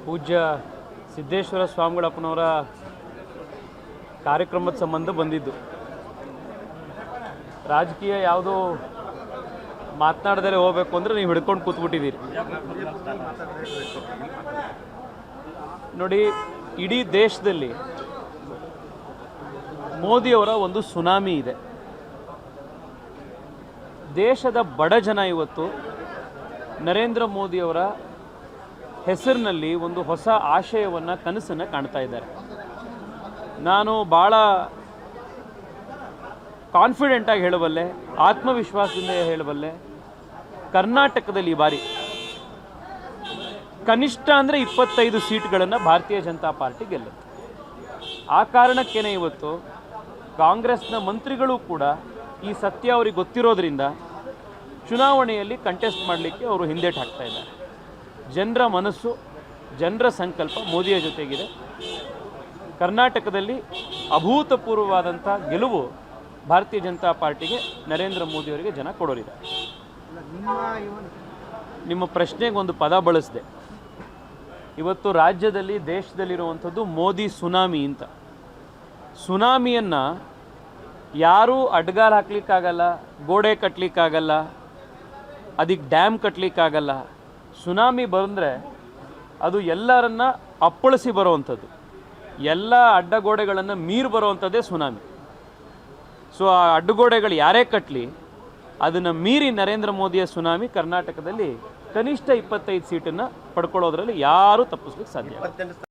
ಪೂಜ್ಯ ಸಿದ್ದೇಶ್ವರ ಸ್ವಾಮಿಗಳಪ್ಪನವರ ಕಾರ್ಯಕ್ರಮದ ಸಂಬಂಧ ಬಂದಿದ್ದು. ರಾಜಕೀಯ ಯಾವುದೋ ಮಾತನಾಡದೇ ಹೋಗಬೇಕು ಅಂದರೆ ನೀವು ಹಿಡ್ಕೊಂಡು ಕೂತ್ಬಿಟ್ಟಿದ್ದೀರಿ. ನೋಡಿ, ಇಡೀ ದೇಶದಲ್ಲಿ ಮೋದಿಯವರ ಒಂದು ಸುನಾಮಿ ಇದೆ. ದೇಶದ ಬಡ ಜನ ಇವತ್ತು ನರೇಂದ್ರ ಮೋದಿಯವರ ಹೆಸರಿನಲ್ಲಿ ಒಂದು ಹೊಸ ಆಶಯವನ್ನು, ಕನಸನ್ನು ಕಾಣ್ತಾ ಇದ್ದಾರೆ. ನಾನು ಭಾಳ ಕಾನ್ಫಿಡೆಂಟಾಗಿ ಹೇಳಬಲ್ಲೆ, ಆತ್ಮವಿಶ್ವಾಸದಿಂದ ಹೇಳಬಲ್ಲೆ, ಕರ್ನಾಟಕದಲ್ಲಿ ಈ ಬಾರಿ ಕನಿಷ್ಠ ಅಂದರೆ 25 ಸೀಟ್ಗಳನ್ನು ಭಾರತೀಯ ಜನತಾ ಪಾರ್ಟಿ ಗೆಲ್ಲುತ್ತೆ. ಆ ಕಾರಣಕ್ಕೇನೆ ಇವತ್ತು ಕಾಂಗ್ರೆಸ್ನ ಮಂತ್ರಿಗಳು ಕೂಡ ಈ ಸತ್ಯ ಅವ್ರಿಗೆ ಗೊತ್ತಿರೋದ್ರಿಂದ ಚುನಾವಣೆಯಲ್ಲಿ ಕಂಟೆಸ್ಟ್ ಮಾಡಲಿಕ್ಕೆ ಅವರು ಹಿಂದೇಟು ಹಾಕ್ತಾ ಇದ್ದಾರೆ. ಜನರ ಮನಸ್ಸು, ಜನರ ಸಂಕಲ್ಪ ಮೋದಿಯ ಜೊತೆಗಿದೆ. ಕರ್ನಾಟಕದಲ್ಲಿ ಅಭೂತಪೂರ್ವವಾದಂಥ ಗೆಲುವು ಭಾರತೀಯ ಜನತಾ ಪಾರ್ಟಿಗೆ, ನರೇಂದ್ರ ಮೋದಿಯವರಿಗೆ ಜನ ಕೊಡೋರಿದ್ದಾರೆ. ನಿಮ್ಮ ಪ್ರಶ್ನೆಗೆ ಒಂದು ಪದ ಬಳಸಿದೆ. ಇವತ್ತು ರಾಜ್ಯದಲ್ಲಿ, ದೇಶದಲ್ಲಿರುವಂಥದ್ದು ಮೋದಿ ಸುನಾಮಿ ಅಂತ. ಸುನಾಮಿಯನ್ನು ಯಾರೂ ಅಡ್ಗಾಲ ಹಾಕ್ಲಿಕ್ಕಾಗಲ್ಲ, ಗೋಡೆ ಕಟ್ಟಲಿಕ್ಕಾಗಲ್ಲ, ಅದಕ್ಕೆ ಡ್ಯಾಮ್ ಕಟ್ಟಲಿಕ್ಕಾಗಲ್ಲ. ಸುನಾಮಿ ಬಂದರೆ ಅದು ಎಲ್ಲರನ್ನ ಅಪ್ಪಳಿಸಿ ಬರುವಂಥದ್ದು, ಎಲ್ಲ ಅಡ್ಡಗೋಡೆಗಳನ್ನು ಮೀರಿ ಬರುವಂಥದ್ದೇ ಸುನಾಮಿ. ಸೊ ಆ ಅಡ್ಡಗೋಡೆಗಳು ಯಾರೇ ಕಟ್ಟಲಿ, ಅದನ್ನು ಮೀರಿ ನರೇಂದ್ರ ಮೋದಿಯ ಸುನಾಮಿ ಕರ್ನಾಟಕದಲ್ಲಿ ಕನಿಷ್ಠ 25 ಸೀಟನ್ನು ಪಡ್ಕೊಳ್ಳೋದ್ರಲ್ಲಿ ಯಾರೂ ತಪ್ಪಿಸ್ಲಿಕ್ಕೆ ಸಾಧ್ಯ.